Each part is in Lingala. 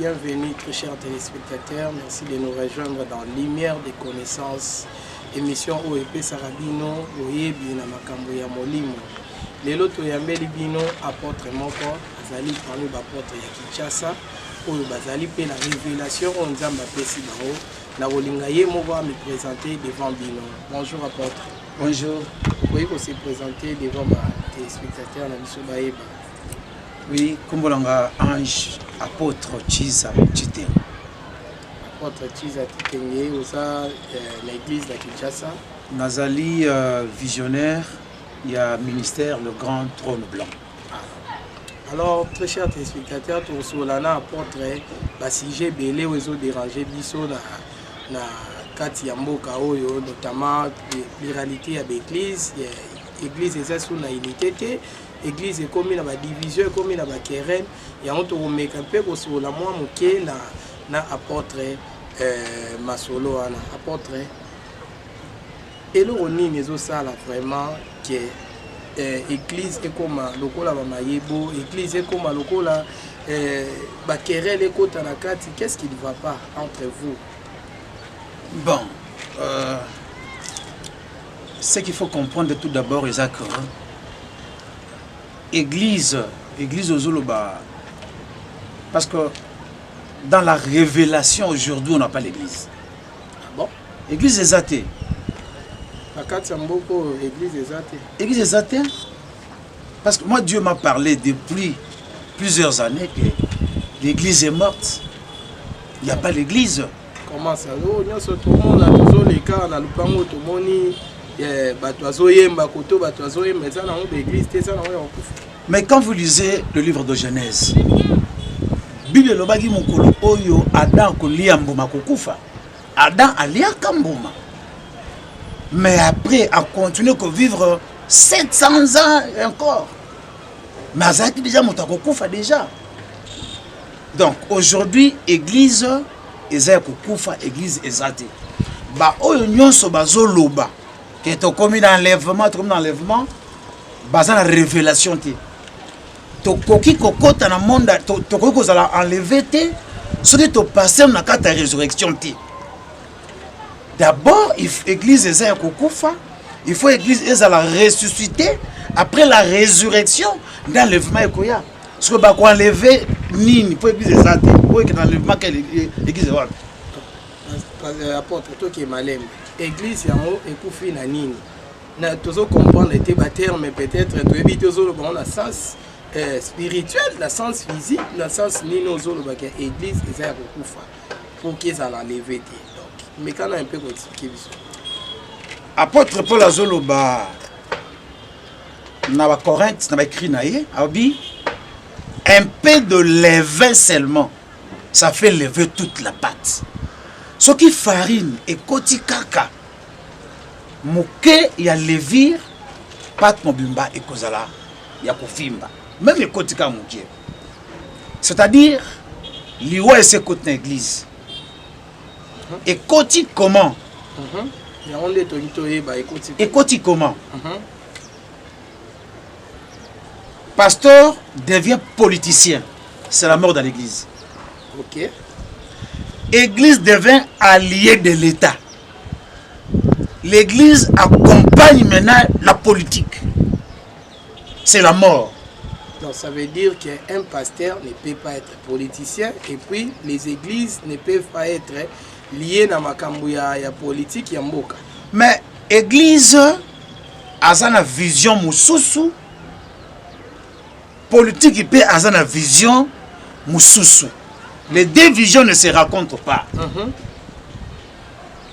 bienvenue très chers téléspectateurs. Merci de nous rejoindre dans Lumière des connaissances. Émission OEP Sarabino, Oyebi na makambo ya molimo. Lelo toyambeli bino apôtre moko, azali parmi bapôtre ya Kinshasa, oyo bazali pe la révélation on nzamba pesi bango. Na kolinga ye moko me présenter devant bino. Bonjour apôtre. Bonjour. Vous pouvez se présenter devant les téléspectateurs na biso baeba. Oui, Kombolanga Ange, apôtre Chiza Chite. Apôtre Chiza Chite, au l'église de Kinshasa. Nazali visionnaire, il y a ministère le Grand Trône Blanc. Alors, très chers téléspectateurs, tout solana apôtre, si j'ai belé aux autres dérangé biso na kati ya mboka oyo, notamment pluralité à l'église, l'église est sous la unité. L'église est comme une division, comme une querelle. Et on te remet un peu sur la moi moqué na apôtre masolo na apôtre. Et le roni mais ça là vraiment que l'église est comme lokola ba mayebo, l'église est comme lokola ba querelle est côté na kati. Qu'est-ce qui ne va pas entre vous? Bon, ce qu'il faut comprendre tout d'abord, Isaac. Église aux Zoloba. Parce que dans la révélation aujourd'hui, on n'a pas l'église. Ah bon? Église est athée. Église est athée. Église est athée. Parce que moi, Dieu m'a parlé depuis plusieurs années que l'église est morte. Il n'y a pas l'église. Comment ça? Tout le monde a toujours les cas, on a le pango, tout le monde. Mais quand vous lisez le livre de Genèse, Bible lobagi mokolo oyo Adam kolia mbuma kokufa. Adam alia kambuma. Mais après a continué à vivre 700 ans encore. Mais azaki déjà mota kokufa déjà. Donc aujourd'hui église eza kokufa, église ezate. Ba oyo nyonso bazoloba qui est commis dans l'enlèvement, comme dans l'enlèvement, basé sur la révélation. Tokoki kokota na monde, tokoki kozala enlevé te, ce qui est passé dans la résurrection. D'abord, l'église est à kokufa, il faut l'église est à la ressusciter après la résurrection dans l'enlèvement ekoya. Ce que ba ko enlever nini pour l'église est à te, pour que dans l'enlèvement l'église est apôtre toi qui est malem. Église yango ekufi na nini na tozo comprendre était terme mais peut-être to éviter zo bon la sens spirituel, la sens physique, la sens nino zo ba que église eza kokufa pour qu'ils alla lever donc mais quand on a un peu expliquer biso apôtre Paul azoloba na ba Corinthe na ba écrit na ye abi un peu de levain seulement ça fait lever toute la pâte. Ce qui farine et koti kaka moke ya levir pat mobimba et kozala ya kofimba même les koti ka moke c'est-à-dire liwa ese koti na église et koti comment ya onde to itoye ba et koti comment pasteur devient politicien, c'est la mort dans l'église. OK. L'église devient alliée de l'État. L'église accompagne maintenant la politique. C'est la mort. Donc ça veut dire qu'un pasteur ne peut pas être politicien et puis les églises ne peuvent pas être liées à makambo ya politique ya mboka. Mais l'église a une vision mususu, politique peut avoir une vision mususu. Les deux visions ne se rencontrent pas.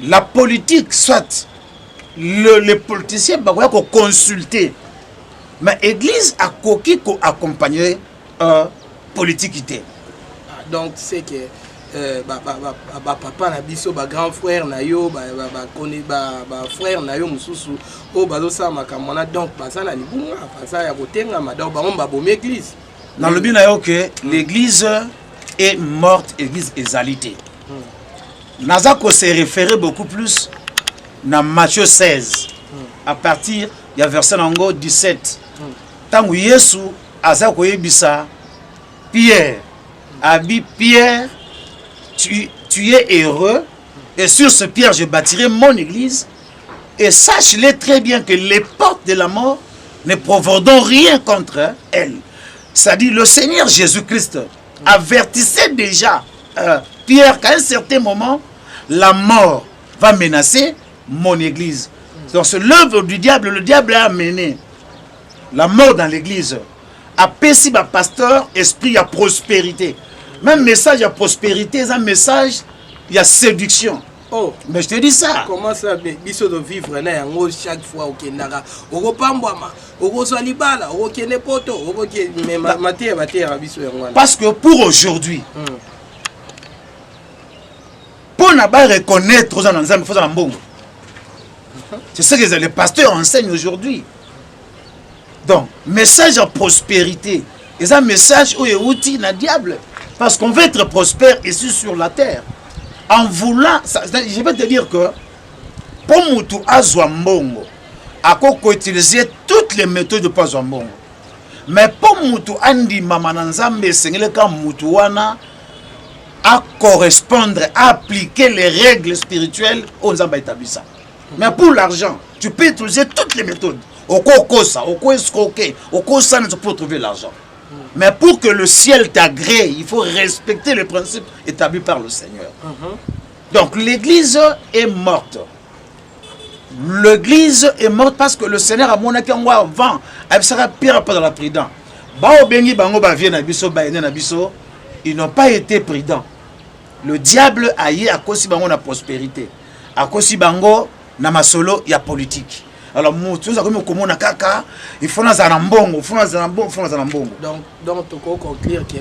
La politique, soit les politiciens vont consulter. Mais l'église a coquille pour accompagner la politique. Donc c'est que papa na biso ba grand frère na yo ba frère na yo mususu o bazosa makamona donc baza na libunga baza ya kotenga donc ba bomba bom église. Dans le but na yo que l'église est morte, église exalité. Nazako se référait beaucoup plus dans Matthieu 16 à partir du verset 17. Tant que Yesu azako yebisa Pierre abi Pierre tu es heureux, et sur ce pierre je bâtirai mon église, et sache-le très bien que les portes de la mort ne pourront rien contre elle. C'est-à-dire le Seigneur Jésus-Christ avertissait déjà Pierre qu'à un certain moment, la mort va menacer mon église. Donc c'est l'œuvre du diable. Le diable a amené la mort dans l'église. A péci ma pasteur, esprit à prospérité. Même message à prospérité, c'est un message, il y a séduction. Oh, mais je te dis ça. Comment ça, biso de vivre chaque fois au Kenara, au Pambama, au Salibala, au Kenepoto, au Matéa, biso. Parce que pour aujourd'hui, pour ne pas reconnaître aux gens, il faut un bon. C'est ce que les pasteurs enseignent aujourd'hui. Donc, message à prospérité, c'est un message où il y a outil na diable. Parce qu'on veut être prospère ici sur la terre. En voulant, je vais te dire que pour Moutou Azwambongo, à quoi utiliser toutes les méthodes de Pazwambongo. Mais pour Moutou Andi Mamananzambe, c'est le cas Moutouana à correspondre, à appliquer les règles spirituelles aux Nzamba établissant. Mais pour l'argent, tu peux utiliser toutes les méthodes. Au kosa, au ko escroquer, au kosa pour trouver l'argent. Mais pour que le ciel t'agrée, il faut respecter les principes établis par le Seigneur. Donc l'église est morte. L'église est morte parce que le Seigneur a montré qu'en avant, elle sera pire par la prudence. Ils n'ont pas été prudents. Le diable a eu à cause de la prospérité. À cause de la masolo, il y a politique. Alors, il faut donc tu peux conclure que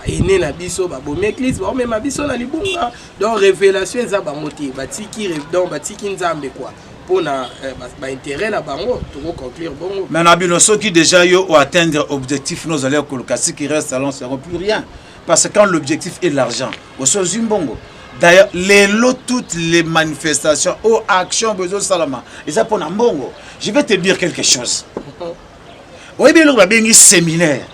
aîné na biso ba bon église ba même biso na libunga donc révélation ça ba motif ba tiki donc ba tiki nzambe quoi pour na ba intérêt na bango tu peux conclure bon mais na bino ceux qui déjà yo atteindre objectif nos allez kolokasi qui reste alors seront plus rien parce que quand l'objectif est l'argent au so zimbongo. D'ailleurs, toutes les manifestations ou actions besoin salama. Et ça pour Nambongo. Je vais te dire quelque chose. Oui, bien, nous avons un séminaire.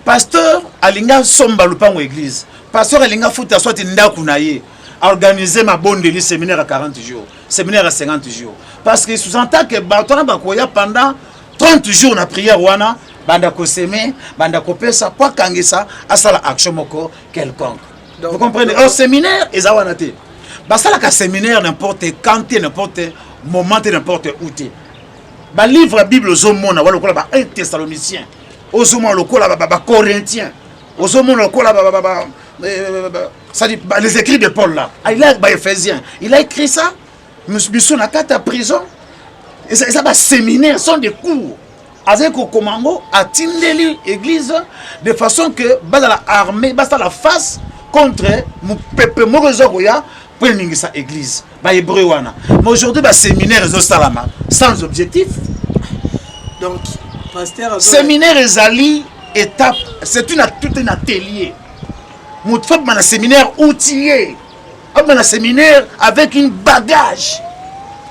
Pasteur Alinga Somba Lupango Église. Pasteur Alinga Fouta soit Ndakunaye. Organiser ma bonne délit séminaire à 40 jours. Séminaire à 50 jours. Parce que sous-entend que Batona Bakoya pendant 30 jours na prière wana banda ko seme, banda ko pesa kwa kangisa asala action moko quelconque. Vous comprenez? Au séminaire, ils ont été. Ça là, séminaire n'importe quand, n'importe moment, n'importe où. Le livre de la Bible, aux hommes, un Thessalonicien, aux hommes, Corinthiens, aux hommes, les écrits de Paul là. Il a Éphésiens. Il a écrit ça. Nous sommes à prison. Et ça, les séminaires sont des cours. Avec au commando, à Tindeli, église, de façon que, la armée, la face. Contre mon peuple Morozogoya pour l'ingisa église ba hébreu wana mais aujourd'hui ba séminaire zo salama sans objectif donc pasteur séminaire ezali étape c'est tout un atelier mon femme na séminaire outillé na séminaire avec une bagage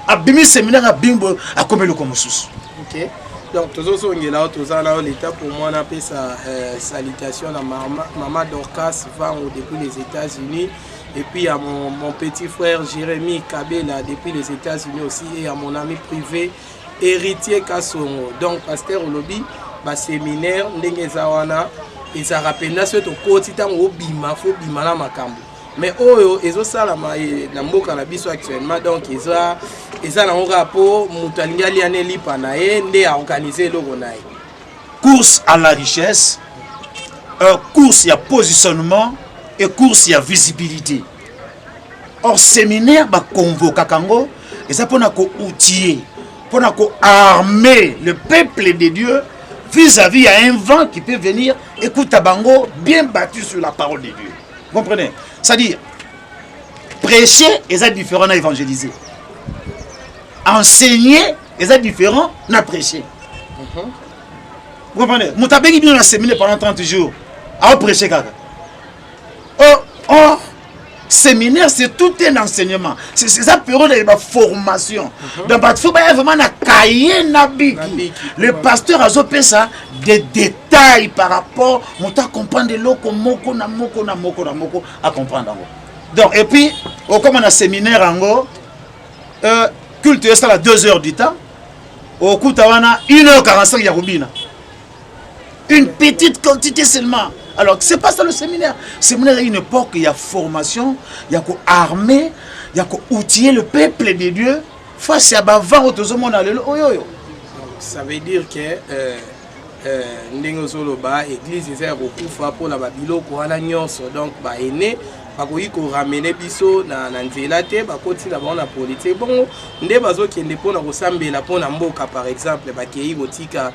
abimi séminaire a bimbo a comme le comme sous OK. Donc, tous l'état pour moi, on appelle ça salutation à Maman Dorcas, va depuis les États-Unis. Et puis à mon petit frère Jérémy Kabela depuis les États-Unis aussi. Et à mon ami privé, Héritier Kassongo. Donc, pasteur Olobi, séminaire, Nengezawana, et ça rappelle ce que quotidien au Bima, faut Bima la Makambo. Mais ils ont ça na mboka na biso actuellement donc ils ont un rapport mutalinga liane lipa na ye nde a organiser logo na ye course à la richesse course à positionnement et course à visibilité. Or séminaire ba convoquer kango et ça pour na ko outiller pour na ko armer le peuple de Dieu vis-à-vis à un vent qui peut venir écoute bango bien battu sur la parole de Dieu. Vous comprenez? C'est-à-dire, prêcher est différent d'évangéliser. Enseigner est différent de prêcher. Vous comprenez? Moutabegi bien séminaire pendant 30 jours. À prêcher. séminaire, c'est tout un enseignement. C'est ça période de formation. Donc, il faut vraiment un cahier nabiki. Le pasteur a fait ça, des détails par rapport à comprendre l'oko moko na moko na moko na moko à comprendre. Donc, et puis, comme on a séminaire en gros, culte ça à 2 heures du temps. Au coup, tu as 1h45 yarubina. Une petite quantité seulement. Alors, c'est pas ça le séminaire. Le séminaire, il y a une époque, il y a formation, il y a armée, il y a outiller le peuple de Dieu face à bavard au monde. Ça veut dire que l'église est recouverte pour la Babylone, donc bakoki ko ramener biso na nzela te bakoti na bona politique bon nde bazokende pona kosambela pona mboka par exemple bakei botika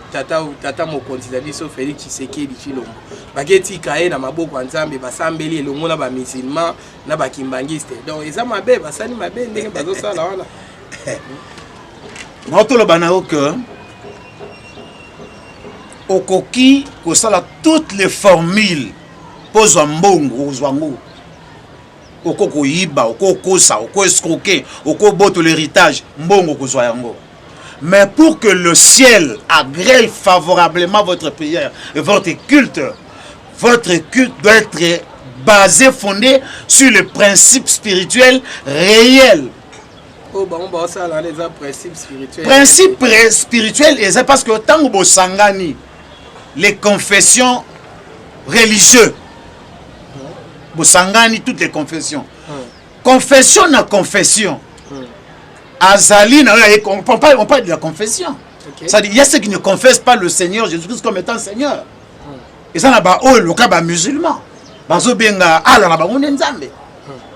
tata mokonzi na biso Félix Tshisekedi Tshilombo baketika ye na maboko ya Nzambe basambeli elongo na ba musulman na bakimbangiste donc eza mabe basani mabe ndenge bazosala wana ngotolo banao que okoki kosala toutes les formules pose mbongo ozwango okoko yiba okokosa oko escroquer oko boto l'héritage mbongo kozwa yango mais pour que le ciel agrée favorablement votre prière et votre culte doit être basé fondé sur les principes spirituels réels. Oh bah on va ça là les principes spirituels. Principes spirituels et c'est parce que tant que sangani les confessions religieuses Bosangani toutes les confessions. Confession na confession. Azali on parle de la confession. Ça dit il y a ceux qui ne confessent pas le Seigneur Jésus-Christ comme étant Seigneur. Et ça na ba o le cas ba musulman. Bazo benga ala na ba nzambe.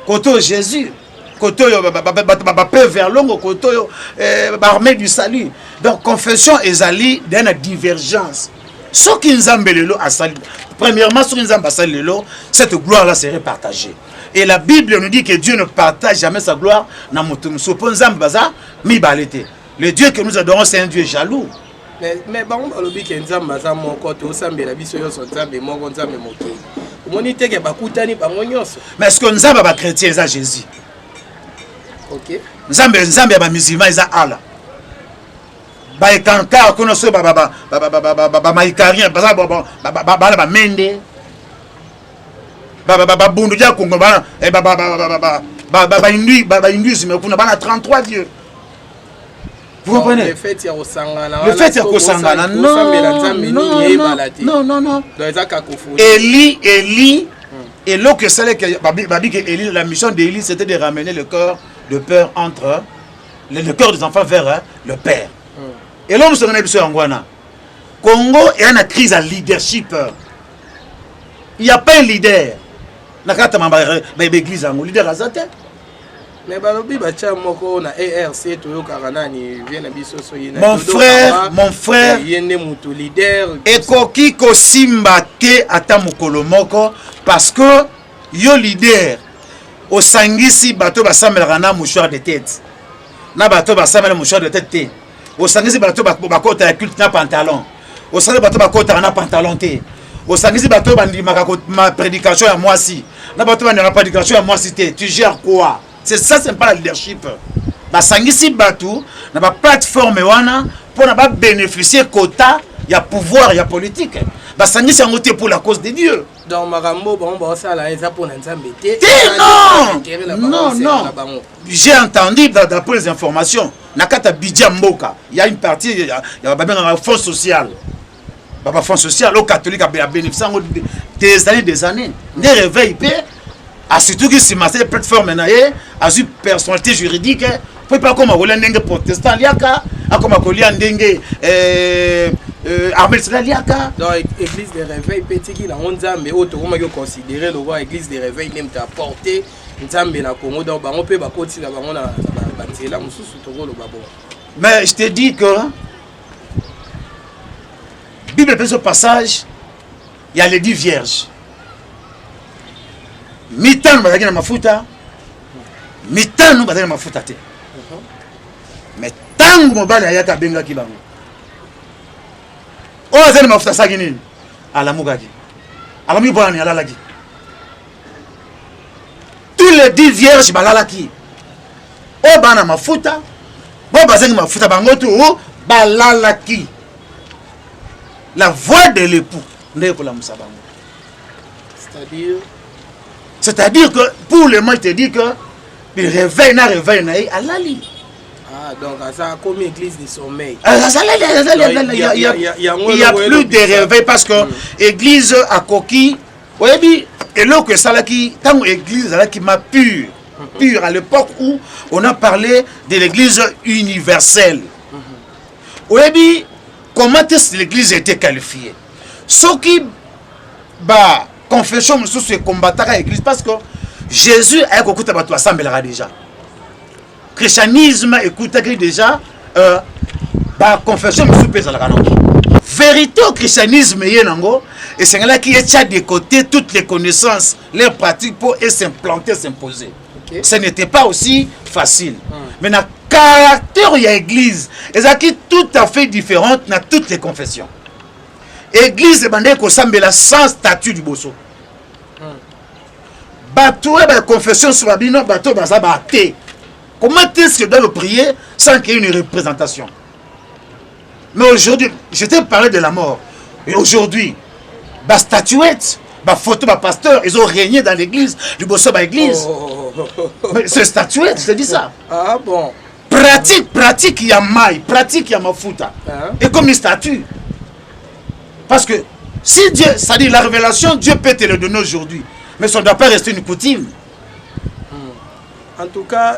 Koto Jésus, koto ba peu vers longo koto ba armée du salut. Donc confession ezali d'une divergence. Ce qui nous a asali. Premièrement, ce qui nous a asali, cette gloire-là serait partagée. Et la Bible nous dit que Dieu ne partage jamais sa gloire. Le Dieu que nous adorons, c'est un Dieu jaloux. Mais bon, le but que nous avons mon côté, au samedi, la vision sur Nzambe, mon Nzambe, mon Dieu. Monité que bakutani ba ngonyos. Mais est-ce que Nzambe ba chrétien ça Jésus? OK. Nzambe ba musulman ça Allah. Ba ekanka kono so ba maikarien ba mende ba bundu ja kongo ba hindouisme kuna ba 33 dieux. Vous comprenez? Le fait il y a Kosangana. Non. Élie et l'eau que c'est que Élie, la mission d'Élie c'était de ramener le cœur de père entre le cœur des enfants vers le père. Et là, nous sommes en Guana. Congo est en crise de leadership. Il n'y a pas un leader. Il n'y a pas un église en leader à Zate. Mais mon frère, et koki ko simba te ata mukolo moko parce que yo leader au sangisi bato basamela na mouchoir de tête. Na bato basamela mouchoir de tête. Au sangisi bato bakota ya culte na pantalon. Au sangisi bato bakota na pantalon te. Au sangisi bato bandimaka ma prédication à moi si. Na bato bandimaka prédication à moi si te. Tu gères quoi? C'est ça, c'est pas le leadership. Ba sangisi bato na ba plateforme wana pour na ba bénéficier quota, il y a pouvoir, il y a politique. Ba sangisi en côté pour la cause de Dieu. Dans Marambo bon ça là ça pour Nzambe te. Non. J'ai entendu d'après les informations, nakata Bidja Mboka, il y a une partie il y a un fonds social. Baba fonds social au catholique a bénéficié des années. Ne réveille pas. À surtout que si ma plateforme a une personnalité juridique, peut pas comme un ndenge protestant liaka, comme un ndenge armée liaka. Dans l'église de réveil petit qui la Nzambe auto comme considérer le roi église de réveil même t'a porté Nzambe na Congo donc on peut ba continuer ba on a banzela mususu toko lo babo. Mais je te dis que Bible fait ce passage, il y a les 10 vierges. Mitano bazaki na mafuta, mitano bazaki na mafuta te. Mais tango mobali ayaka bengaki bango. O azali mafuta saki nini? Alamukaki. Alami bwana alalaki. Dieu dit vierge balalaki. O bana mafuta. Bon bazangi mafuta bango tu balalaki. La voix de l'époux. C'est-à-dire que pour le moment, il te dit que le réveil, alali. Ah, donc ça a comme église de sommeil. Il n'y a plus de réveil parce que l'église a coquille. Oui, et là que ça qui, tant l'église qui m'a pure à l'époque où on a parlé de l'église universelle. Oui, comment est-ce que l'église était qualifiée? Ce qui bah confession se combattre à l'église parce que Jésus a écouté à toi semblera déjà. Christianisme écoute déjà bah confession me soupe la canon. Vérité au christianisme yenango et c'est là qui est de côté toutes les connaissances, les pratiques pour s'implanter, s'imposer. Okay. Ce n'était pas aussi facile. Mais le caractère de l'église est tout à fait différente dans toutes les confessions. L'église est bandée qu'on semble sans statut du bosso. Bateau et la confession sur la bino, bateau baza baté. Comment est-ce que je dois le prier sans qu'il y ait une représentation? Mais aujourd'hui, je t'ai parlé de la mort. Et aujourd'hui, la statuette, la photo, le pasteur, ils ont régné dans l'église, du bosso de l'église. Mais c'est statuette, je te dis ça. Ah bon? Pratique, il y a maille, pratique, il y a mafuta. Et comme une statue. Parce que si Dieu, c'est-à-dire la révélation, Dieu peut te le donner aujourd'hui. Mais ça ne doit pas rester une coutume. En tout cas,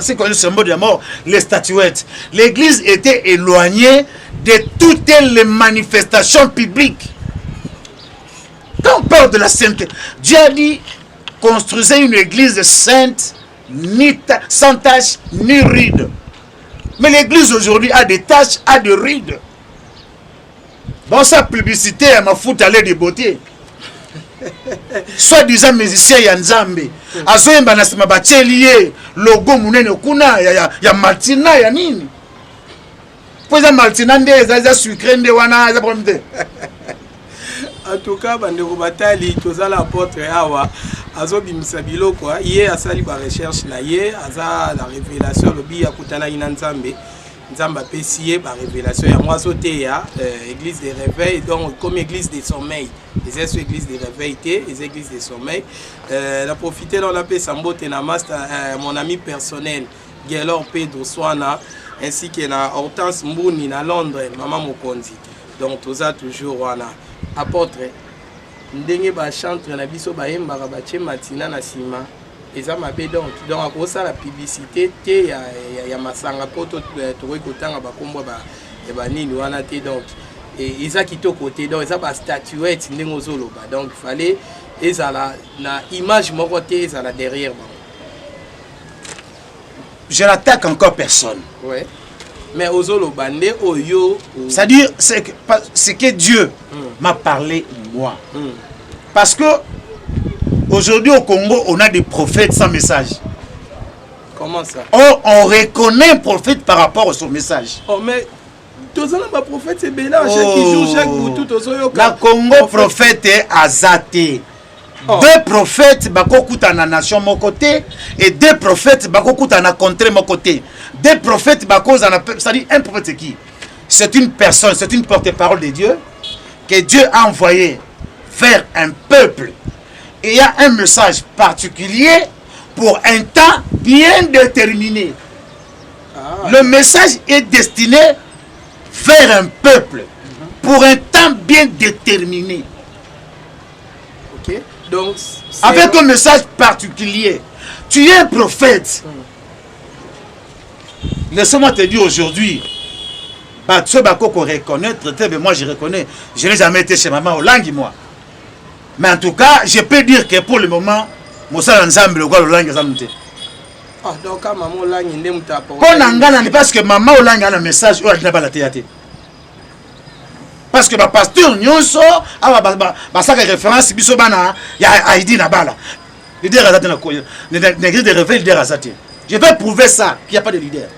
c'est qu'on ce mot de la mort, les statuettes. L'église était éloignée de toutes les manifestations publiques. Quand on parle de la sainteté, Dieu a dit construisez une église sainte, sans tache ni ride. Mais l'église aujourd'hui a des taches, a des rides. Dans sa publicité, elle m'a foutu aller de beauté. Soit-disant musicien Yanzambe. Azoye banasema bachelier logo munene kuna ya Martina ya nini? Poza Martina nde za sucre nde wana za problème. En tout cas, bandeko batali toza la porte awa azo bimisa biloko ye asali ba recherche na ye aza la révélation lobi ya kutana ina Nzambe. Nzamba pesiye par révélation ya moi sauté ya église des réveils donc comme église des sommeils les églises des réveils les églises des sommeils la profiter dans la paix sambote na master mon ami personnel Gaylor Pedro Swana ainsi que na Hortense Mbouni na Londres maman Mokonzi donc toza toujours wana apôtre ndenge ba chantre na biso ba yemba ba tie matina na sima et ça m'a donc à cause de la publicité il y a masanga poto to kotanga ba kombo ba nini wana te donc et isa kito côté donc ça ba statuette ndenge zoloba donc fallait ezala na image moko te ezala derrière ba. Je n'attaque encore personne. Ouais. Mais ozoloba nde oyo c'est-à-dire c'est que Dieu m'a parlé moi. Parce que aujourd'hui au Congo, on a des prophètes sans message. Comment ça? Oh, on reconnaît un prophète par rapport à son message. Oh, mais tous les prophètes, c'est bien. Chaque jour, chaque bout, tout la Congo prophète est azaté. Deux prophètes, bakokuta na nation mon côté, et deux prophètes, bakokuta na contrée mon côté. Deux prophètes, c'est-à-dire un prophète, c'est qui? C'est une personne, c'est une porte-parole de Dieu que Dieu a envoyé vers un peuple. Et il y a un message particulier pour un temps bien déterminé. Le message est destiné vers un peuple pour un temps bien déterminé. Ok. Donc, avec un message particulier. Tu es un prophète. Laisse-moi te dire aujourd'hui, ceux qui reconnaître, moi je reconnais. Je n'ai jamais été chez maman au langue, moi. Mais en tout cas, je peux dire que pour le moment, Moussa Nzambe le gars langue zamute. Ah donc maman langue ndem tapo. Parce que maman au langue a un message ou n'a pas la théâtre. Parce que ma pasteur nyonso a ça référence biso bana ya Aïdi na bala. Leader azate na ko. L'église de réveil leader azate. Je vais prouver ça qu'il n'y a pas de leader.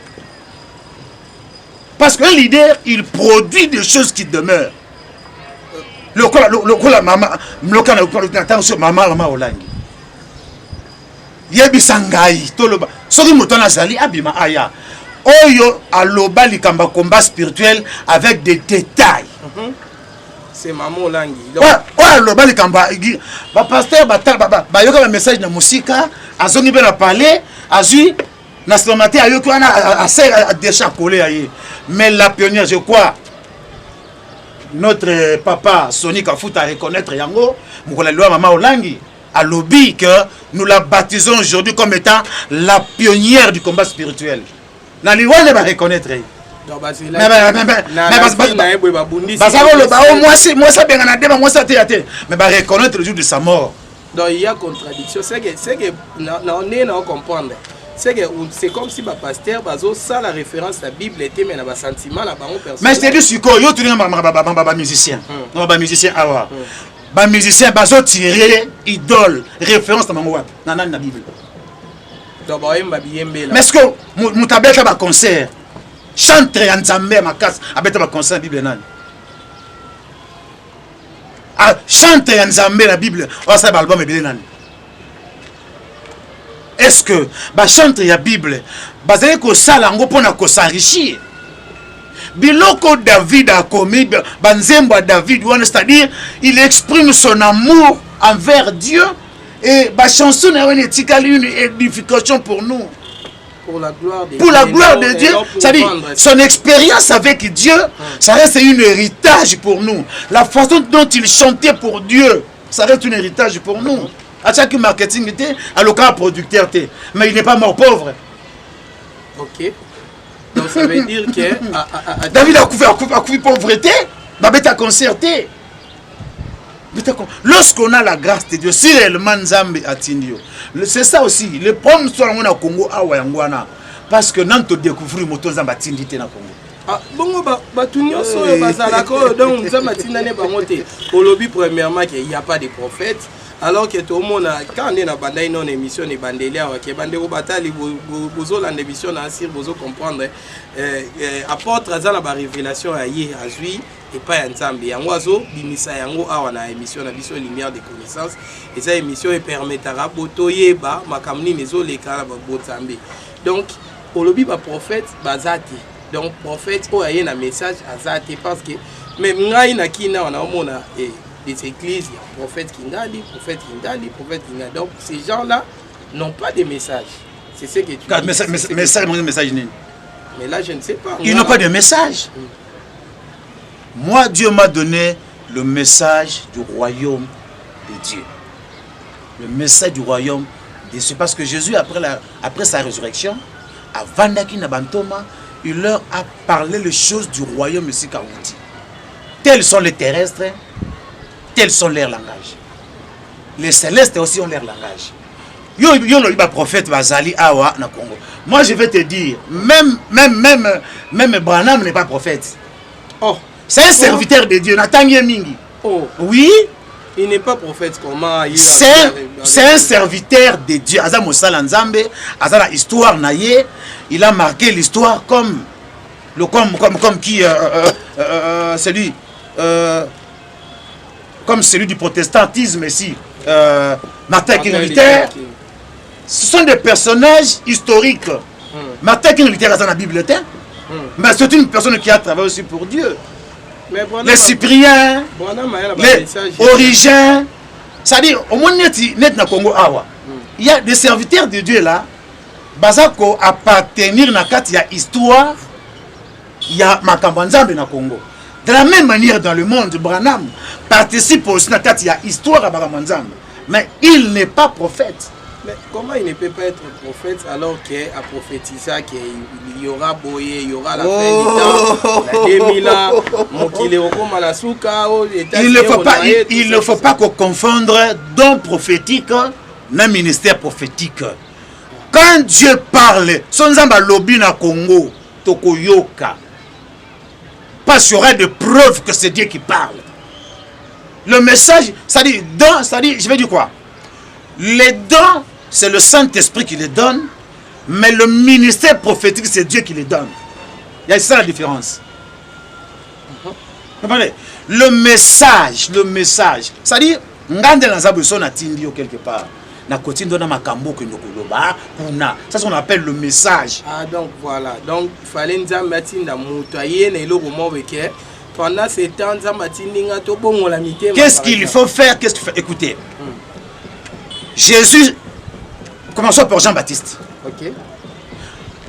Parce qu'un leader, il produit des choses qui demeurent. lokola mama mlokana attention mama olangi yebisa ngai toloba soki moto nazali abima aya oyo aloba likamba combat spirituel avec des détails. C'est maman olangi oyo aloba likamba ba pasteur bayoka ba message na musika azongi be na parler azui na stomate ayoki wana a déjà collé aye. Mais la pionnière je crois notre papa Sonic Afuta à reconnaître yango mokola loi mama olangi à lobby que nous la baptisons aujourd'hui comme étant la pionnière du combat spirituel. Na liwale ba reconnaître. Moi mais ba reconnaître le jour de sa mort. Donc il y a contradiction, c'est que on est à comprendre. C'est comme si le pasteur ça la référence à la Bible était mais na sentiment la baron personne. Mais je te dis sur quoi yo tu es musicien. Non ba musicien awa. Ba musicien bazo tirer idole référence à mango wapi na na Bible. Donc ba yemba biyembe là. Mais est-ce que mutabeta ba concert chante ya nzambe makasi abeta ba concert Bible nani? Ah chante ya nzambe la Bible o sa ba album ebele nani? Est-ce que ba chante ya Bible bazali ko sala ngo pona ko s'enrichir? Biloko David a commis banzembo David, c'est-à-dire il exprime son amour envers Dieu et ba chanson est une édification pour nous. Pour la gloire de Dieu, c'est-à-dire son expérience avec Dieu, ça reste un héritage pour nous. La façon dont il chantait pour Dieu, ça reste un héritage pour nous. À chaque marketing était, à l'occasion producteur était, mais il n'est pas mort pauvre. Ok. Donc ça veut dire que David a couvert pauvreté, Babette a concerté. Lorsqu'on a la grâce de Dieu, si réellement Nzambe atindio, c'est ça aussi. Le problème soit au Congo awayangwana parce que nan to découvrir moto Nzambe atindité na Congo. Ah bongo batunyo so bazalako donc Nzambe atindane bangote. Olobi premièrement qu'il n'y a pas de prophètes. Alors que tout le monde, quand on est dans une émission, on est bandélé, on batali, vous avez l'émission, vous comprendre. Apporte la révélation à Yé, à Zui, et pas à Nzambe. Et en oiseau, bimisa yango a na émission, na vision lumière de connaissances. Et cette émission permettra botoyer ba makamni nezo les kala ba botambe. Donc, pour le biba prophète, bazati. Donc prophète, oh aye na message azati parce que même ngai na kina on a mona des églises, il y a prophète Kingali, prophète Kingali, prophète Kingali. Donc ces gens-là n'ont pas de message. C'est ce que tu dis. Message. Mais là, je ne sais pas. Ils n'ont pas de message. Moi, Dieu m'a donné le message du royaume de Dieu. Le message du royaume de Dieu. Parce que Jésus, après sa résurrection, à Vandaki Nabantoma, il leur a parlé les choses du royaume de Sikawuti. Tels sont les terrestres. Tels sont leurs langages. Les célestes aussi ont leur langage. Yo le prophète Bazali Awa na Congo. Moi je vais te dire, même Branham n'est pas prophète. Oh, c'est un serviteur de Dieu. Natangié Mingi. Oh, oui. Il n'est pas prophète comment? C'est un serviteur de Dieu. Azam Moussala Nzambe, Azala histoire naye, il a marqué l'histoire comme qui celui comme celui du protestantisme ici, Martin King Luther. Ce sont des personnages historiques. Martin King Luther dans la Bible, mais c'est une personne qui a travaillé aussi pour Dieu. Mais les Cypriens, les Origènes, c'est-à-dire au moins net na Congo awa. Il y a des serviteurs de Dieu là, basako appartenir na kati ya histoire, il y a Makambanzambe na Congo. De la même manière, dans le monde, Branham participe aussi à la histoire à Baramanzam. Mais il n'est pas prophète. Mais comment il ne peut pas être prophète alors qu'il a prophétisé qu'il y aura Boye, il y aura la fin du temps, la 2000 ans, il ne faut pas qu'on confondre don prophétique et ministère prophétique. Quand Dieu parle, son zamba lobby na Congo, Tokoyoka. Parce qu'il y aura des preuves que c'est Dieu qui parle. Le message, c'est-à-dire, je vais dire quoi? Les dons, c'est le Saint-Esprit qui les donne, mais le ministère prophétique, c'est Dieu qui les donne. Il y a ça la différence. Le message, c'est-à-dire, ngande na zabu son atindi quelque part. Na kotindo na makambo que ndokoloba kuna. Ça ce qu'on appelle le message. Ah donc voilà. Donc il fallait nzambe atinda mutu ayene eloko mobeke. Pendant ces temps nzambe atindinga to bongo la mité. Qu'est-ce qu'il faut faire? Qu'est-ce qu'il faut écouter? Jésus, commençons par Jean-Baptiste. OK.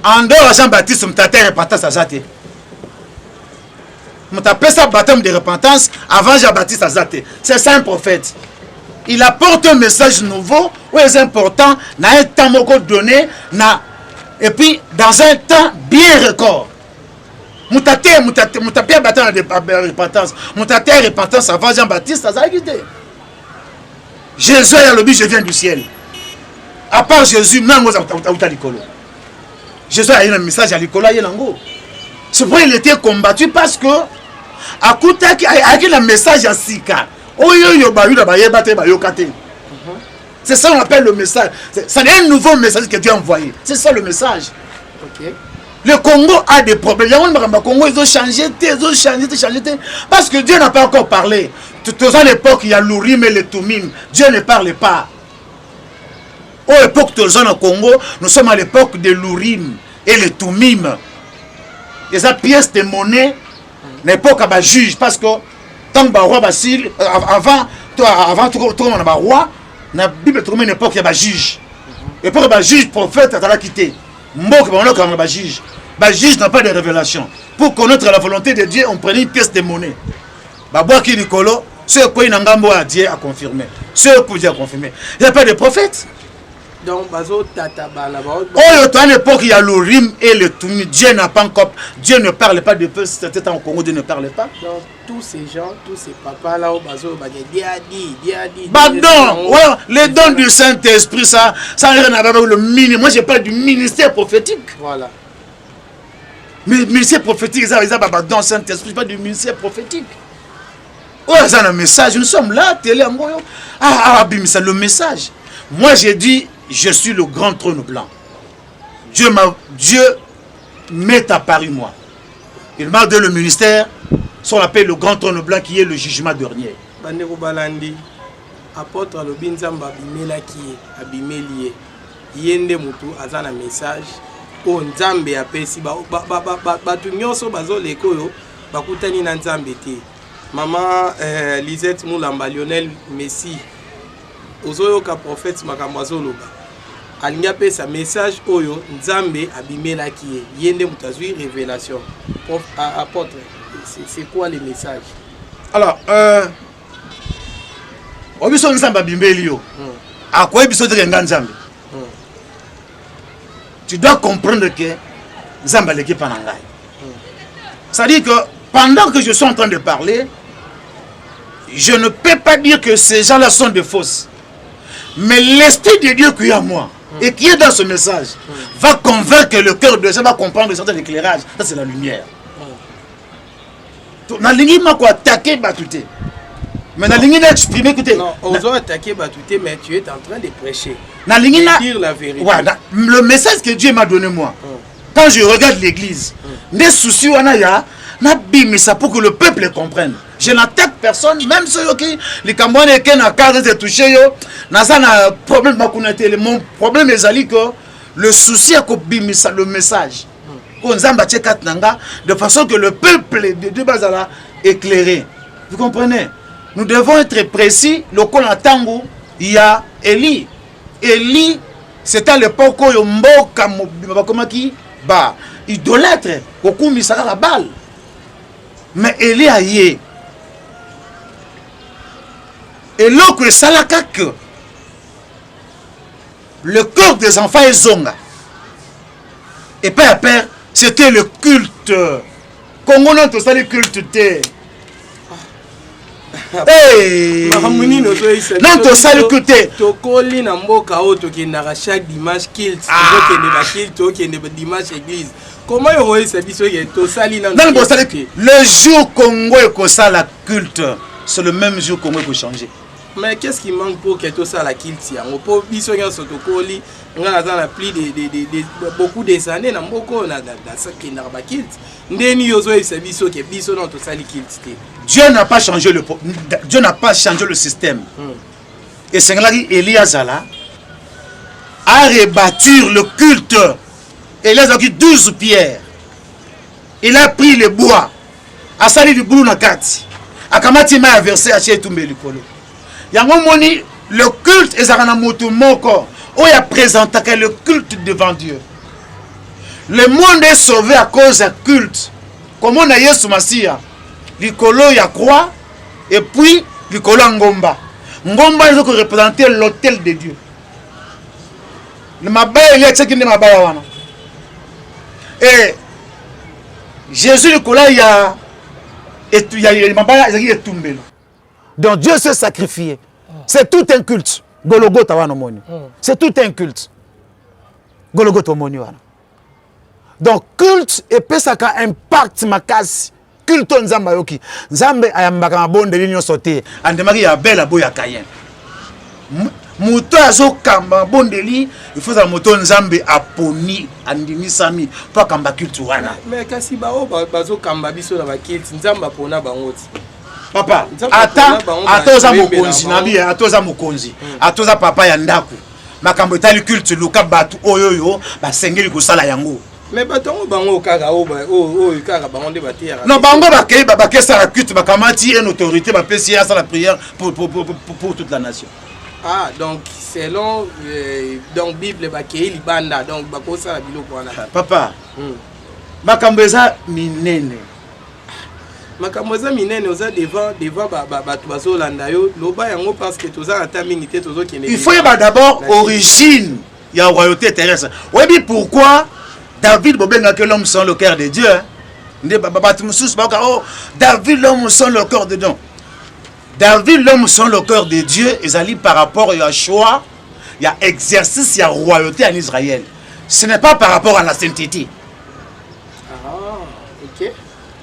En dehors de Jean-Baptiste, on t'a repentance à Zate. On t'a appelé ça baptême de repentance avant Jean-Baptiste à Zate. C'est ça un prophète. Il apporte un message nouveau, où est important, dans un temps donné, et puis dans un temps bien record. On t'a appelé baptême de repentance. On t'a appelé repentance avant Jean-Baptiste à Zate. Jésus a le but, je viens du ciel. À part Jésus, même aux Aouta-Likolo. Jésus a eu un message à Likolo. C'est pourquoi il était combattu parce que, à côté, avec le message à Sika, c'est ça qu'on appelle le message. C'est un nouveau message que Dieu a envoyé. C'est ça le message. OK. Le Congo a des problèmes. Le Congo, ils ont changé, parce que Dieu n'a pas encore parlé. Tout à l'époque, il y a l'Urim et le Tumim. Dieu ne parle pas. À l'époque de au Congo, nous sommes à l'époque de l'Urim et le Tumim. Et ça, pièce de monnaie, l'époque à juge, parce que tant que le roi Basile, avant tout le monde a roi, la Bible trouve une époque il y a juge. L'époque il juge, prophète, il a quitté. Le juge n'a pas de révélation. Pour connaître la volonté de Dieu, on prenait une pièce de monnaie. Qui Nicolo, ce que Nangambo a Dieu a confirmé. Ce que Dieu a confirmé. Il n'y a pas de prophète. Donc, à l'époque, il y a l'Urim et le Tumim. Dieu n'a pas encore. Dieu ne parle pas de peu. C'était en Congo, Dieu ne parle pas. Donc, tous ces gens, tous ces papas là, voilà, les dons du Saint-Esprit, ça n'a rien à voir avec le ministère. Moi, je parle du ministère prophétique. Voilà. Mais le ministère prophétique, ils ont pas don Saint-Esprit, pas du ministère prophétique. Oh, ils ont un message. Nous sommes là, télé, le message. Moi, j'ai dit. Je suis le grand trône blanc. Dieu m'est apparu moi. Il m'a donné le ministère, ce qu'on appelle le grand trône blanc qui est le jugement dernier. Bandeko Balandi, apôtre le Binzamba Bimelaki, Abimelié, Yende Moutou, Azana message, O Nzambe apesi, Batunyoso Bazo Lekoyo, Bakutani Nzambe te. Maman Lisette Moulamba, Lionel Messi, Ozoyoka prophète Makambazo Loba. Alinga pe sa message oyo Nzambe abimelaki yende mutazui révélation. Apôtre, c'est quoi les messages? Alors obiso Nzambe abimeli yo. A quoi biso de Nzambe? Tu dois comprendre que Nzambe leki panangai. Ça dit que pendant que je suis en train de parler, je ne peux pas dire que ces gens-là sont des fausses. Mais l'Esprit de Dieu qui est en moi et qui est dans ce message va convaincre le cœur de gens, va comprendre certains éclairages. Ça, c'est la lumière. Attaquer Batouté. Mais exprimer, écoutez. Non, on doit attaquer Batouté, mais tu es en train de prêcher. Dire la vérité. Voilà, le message que Dieu m'a donné moi. Quand je regarde l'église, des soucis, ça pour que le peuple comprenne. Je n'attaque personne, même ceux qui les Camerounais qui ont été touchés, n'a problème. Mon problème est que le souci est le message. De façon que le peuple de Dieu va éclairer. Vous comprenez? Nous devons être précis. Le Tango, il y a Élie. Élie, c'était à l'époque où il idolâtre, il y a la balle. Mais Élie a yé. Et l'autre, que le corps des enfants est zonga. Et père à père, c'était le culte. Congo n'a pas le culte. Hey! Non, tu sais le culte. Tokoli na mboka oto qui n'a chaque dimanche kilt. Qui ne dimanche église. Comment il y a ce le jour Congo est la culte, c'est le même jour Congo peut changer. Mais qu'est-ce qui manque pour que tout ça la culte? On peut biso ya sotokoli, on a dans la pli de beaucoup des années na mboko na ça qui n'a pas culte. Ndeni yozo e biso ke biso na to sali culte. Dieu n'a pas changé le système. Et c'est là que Eliazala a rebâtir le culte. Elias a dit 12 pierres. Il a pris le bois. A sali du boulou na kati. A kamati ma versé a chez Toumbe Likolo. Yango moni le culte est à moto moko. On a présenté le culte devant Dieu. Le monde est sauvé à cause du culte. Comme on a Yesu Masia. Likolo ya croix et puis Likolo ngomba. Ngomba il faut représenter l'autel de Dieu. Le mabaya il y a ce qui ne mabaya wana. Et Jésus Likolo il y a mabaya il y a tombé. Donc Dieu s'est sacrifié. C'est tout un culte. Golgotha wana moni. C'est tout un culte. Golgotha moni wana. Donc culte et pesaka impact makasi. Culte nzamba yoki. Nzambe ayambaka mabonde linyo sote. Andemaki ya bela boya kayen. Muto azo kamba bondeli, il faut ça moto nzambe aponi andimi sami pour kamba culte wana. Mais kasi bao bazo kamba biso na bakiti nzamba pona bangoti. Papa, atoza mokonzi nabi, atoza mokonzi, atoza papa ya ndaku. Makambo etali culte luka batu oyoyo basengeli kosala yango. Mais batongo bango kaka o kaka bango nde batia. Non bango bakei bakesa la culte bakamati une autorité bapesi ya la prière pour toute la nation. Ah donc selon donc Bible bakei libanda donc bakosa la biloko wana. Papa. Makambo eza minene. Makambo eza minene oza devant batu bazolanda yo loba yango parce que toza ata mingi te tozo kene. Il faut y avoir d'abord origine ya royauté terrestre. Oui mais pourquoi David bobenga que l'homme sans le cœur de Dieu. David l'homme sans le cœur de Dieu. David l'homme sans le cœur de Dieu, ils allaient par rapport à choix, il y a exercice, il y a royauté en Israël. Ce n'est pas par rapport à la sainteté. Ah, ok.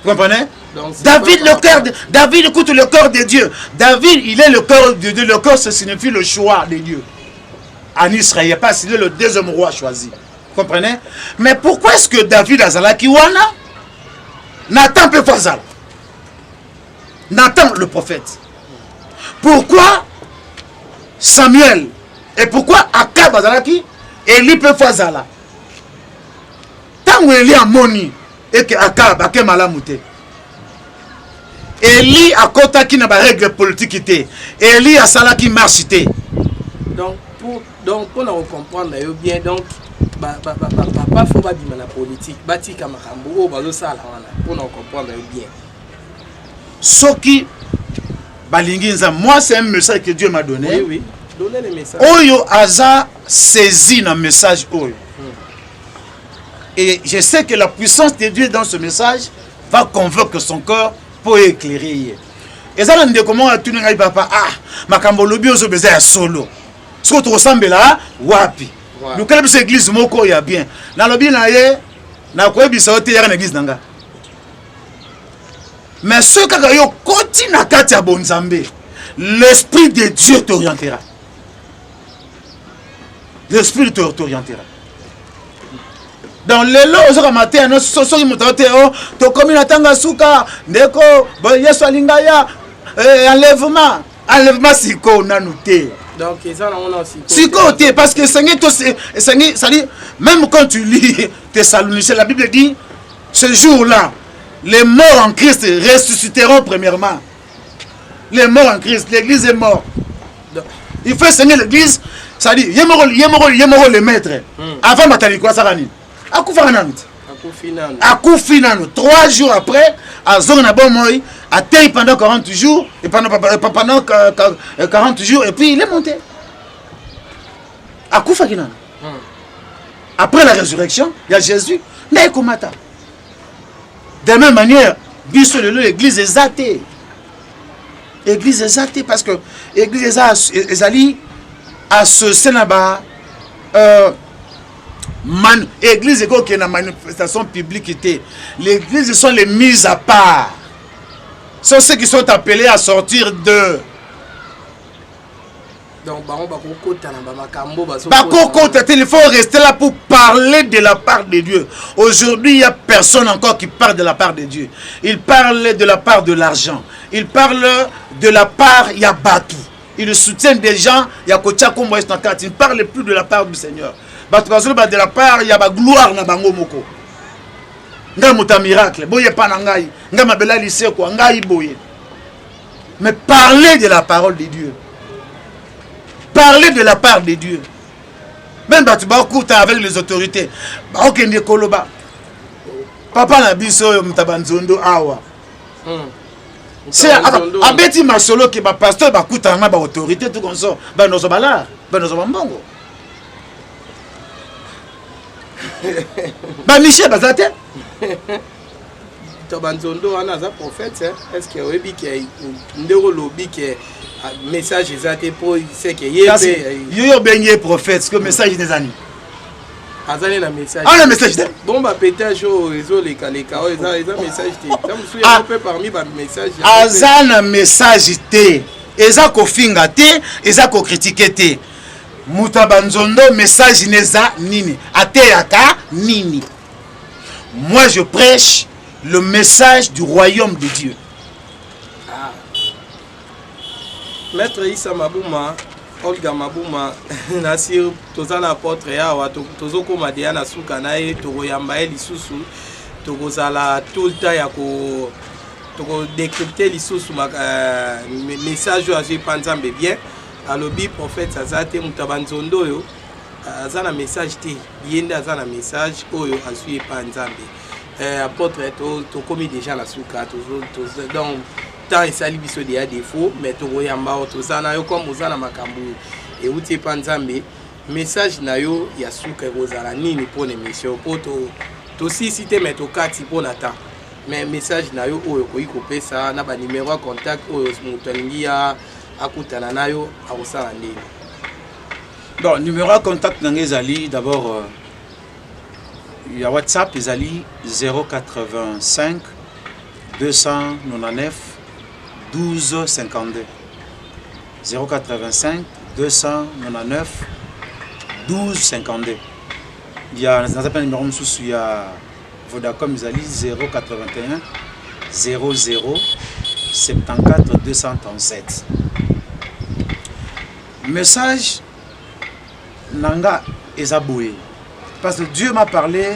Vous comprenez? Donc, David écoute le cœur de Dieu. David, il est le cœur de Dieu. Le cœur, ça signifie le choix de Dieu. En Israël, parce qu'il est le deuxième roi choisi. Vous comprenez? Mais pourquoi est-ce que David a zala kiwana? Nathan peut faire ça. Nathan le prophète. Pourquoi Samuel? Et pourquoi Akab a zala ki? Élie peut faire ça là. Tant que Élie a moni et que Akab a malamouté. Élie a kota qui n'a pas règle politique. Élie a sala qui marche. Donc pour nous comprendre bien donc pas faut pas dire la politique bati kamakambo bazo sala wana pour nous comprendre bien. Soki balinginza moi c'est un message que Dieu m'a donné. Oui, donnez le message. Oyo aza saisi dans message oyo. Et je sais que la puissance de Dieu dans ce message va convaincre son cœur pour éclairer. Et ça l'on dit comment tout le monde papa makambo lobi ozo beza ya solo. Ce que tu ressembles là, wapi. Nous quand cette église moko ya bien. Na lobi na ye na ko ebisa ote ya na église nanga. Mais ce que yo koti na kati ya bonzambe, l'esprit de Dieu t'orientera. L'esprit t'orientera. Dans les lois aux matin no soso mutate o to komi na tanga suka ndeko bo Yesu alingaya enlèvement siko nanuté. Donc ça on a aussi psychoté parce que ça dit même quand tu lis Thessaloniciens la Bible dit ce jour-là les morts en Christ ressusciteront premièrement. Les morts en Christ, l'église est morte. Il faut saigner l'église, ça dit yemoro le maître. Avant matali quoi ça rani. Akufinano 3 jours après à zone bon moi a terre pendant 40 jours et pendant 40 jours et puis il est monté Akufinano. Après la résurrection il y a Jésus mais komata de la même manière biso de l'église est athée. Église est athée parce que l'église est allée associée là-bas église qui est dans la manifestation publique. L'église sont les mises à part. Ce sont ceux qui sont appelés à sortir de. Donc, il faut rester là pour parler de la part de Dieu. Aujourd'hui, il n'y a personne encore qui parle de la part de Dieu. Il parle de la part de l'argent. Il parle de la part, il y a Batou. Il soutient des gens, il y a Kotia Kombo. Il ne parle plus de la part du Seigneur. De la part, il y a la gloire na bango moko. Nga muta miracle. Boye pa na ngai. Nga mabela lycée quoi. Ngai boye. Mais parler de la parole de Dieu. Parler de la part de Dieu. Même si tu vas avec les autorités. Papa na biso mtabanzondo awa. C'est abeti masolo ki ba pasteur ba kuta na ba autorité tout comme ça. Ba nozo bala, ba nozo mbongo. Ba Michel bazate. Tabanzondo ana za prophète, est-ce que webi ki ndero lobi ki message exact pour c'est que yo benye prophète que message des amis azali na message ah le message bon ba pétage au réseau les kaleka eza message té ça musu ya peu parmi ba message azana message té eza ko finga té eza ko critiquer té mutabanzondo message neza nini ateyaka nini. Moi je prêche le message du royaume de Dieu. Maître Issa Mabouma, Olga Mabouma, Nasir, Tozana apôtre Yawa, Tozoko Madiana Soukanae, Togo Yambae Lisusu, Togo Zala tout le temps Yako, Togo décrypter Lisusu, message à Jésus Panzambe bien, à l'obi prophète Azate Mutabanzondo yo, Azana message te, Yenda Azana message, Oyo Azui Panzambe, apôtre to commis déjà la Souka, donc tant et sali biso dia défaut mais to yamba otozana yo comme ozana makambu et uti panzambe message na yo ya suka rozala nini pour l'émission pour to si cité mais to kati pour nata mais message na yo oyo ko ikopesa na ba numéro contact oyo mutangia akutana na yo akosala ndini. Bon numéro contact na ngezali d'abord il y a WhatsApp ezali 085 299 12 52 085 299 12 52. Il y a un numéro il y a Vodacom Zali 081 00 74 237. Message Nanga Ezaboué. Parce que Dieu m'a parlé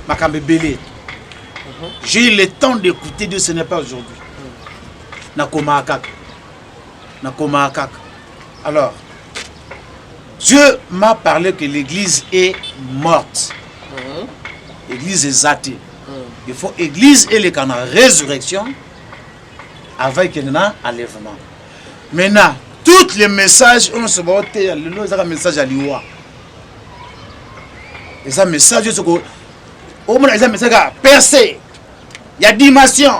Makambe Belé. J'ai eu le temps d'écouter Dieu, ce n'est pas aujourd'hui. Alors, Dieu m'a parlé que l'église est morte. L'église est zatée. Il faut l'église et les canaux résurrection avec un enlèvement. Maintenant, tous les messages, on se vote, le message à l'Iwa. Et ça, message, au moins, il y a un message percé. Il y a dimension.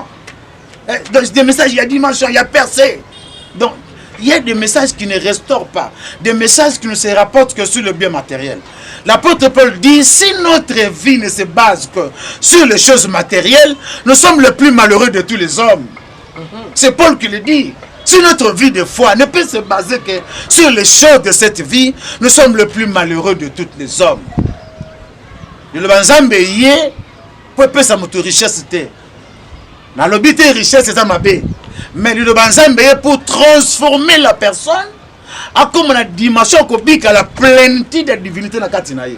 Dans des messages, il y a dimension, il y a percé. Donc, il y a des messages qui ne restaurent pas. Des messages qui ne se rapportent que sur le bien matériel. L'apôtre Paul dit, si notre vie ne se base que sur les choses matérielles, nous sommes les plus malheureux de tous les hommes. C'est Paul qui le dit. Si notre vie de foi ne peut se baser que sur les choses de cette vie, nous sommes les plus malheureux de tous les hommes. Le banzambe yé pour peu sa moto richesse té. Na lobité richesse c'est ça ma bé. Mais le banzambe yé pour transformer la personne à comme la dimension cobique à la plénitude de la divinité na katina ye.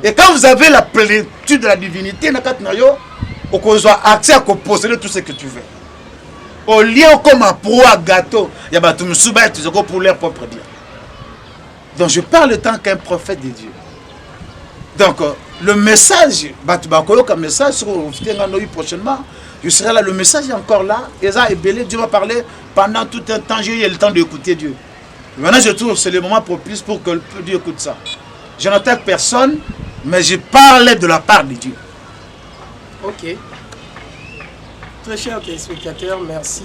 Et quand vous avez la plénitude de la divinité na katina yo, on a accès à posséder tout ce que tu veux. Au lieu comme un proie gâteau, il y a batum souba tu pour leur propre bien. Donc je parle tant qu'un prophète de Dieu. Donc le message, comme message sur le prochainement, je serai là, le message est encore là. Eza est belé, Dieu va parler pendant tout un temps, j'ai eu le temps d'écouter Dieu. Maintenant je trouve que c'est le moment propice pour que Dieu écoute ça. Je n'attaque personne, mais je parle de la part de Dieu. Ok. Très chers téléspectateurs, merci.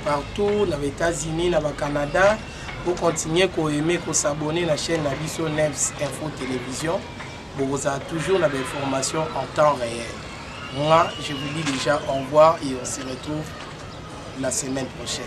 Partout, dans les États-Unis, dans le Canada, pour continuer à aimer, à s'abonner à la chaîne Nabiso Neves Info Télévision. Vous avez toujours des informations en temps réel. Moi, je vous dis déjà au revoir et on se retrouve la semaine prochaine.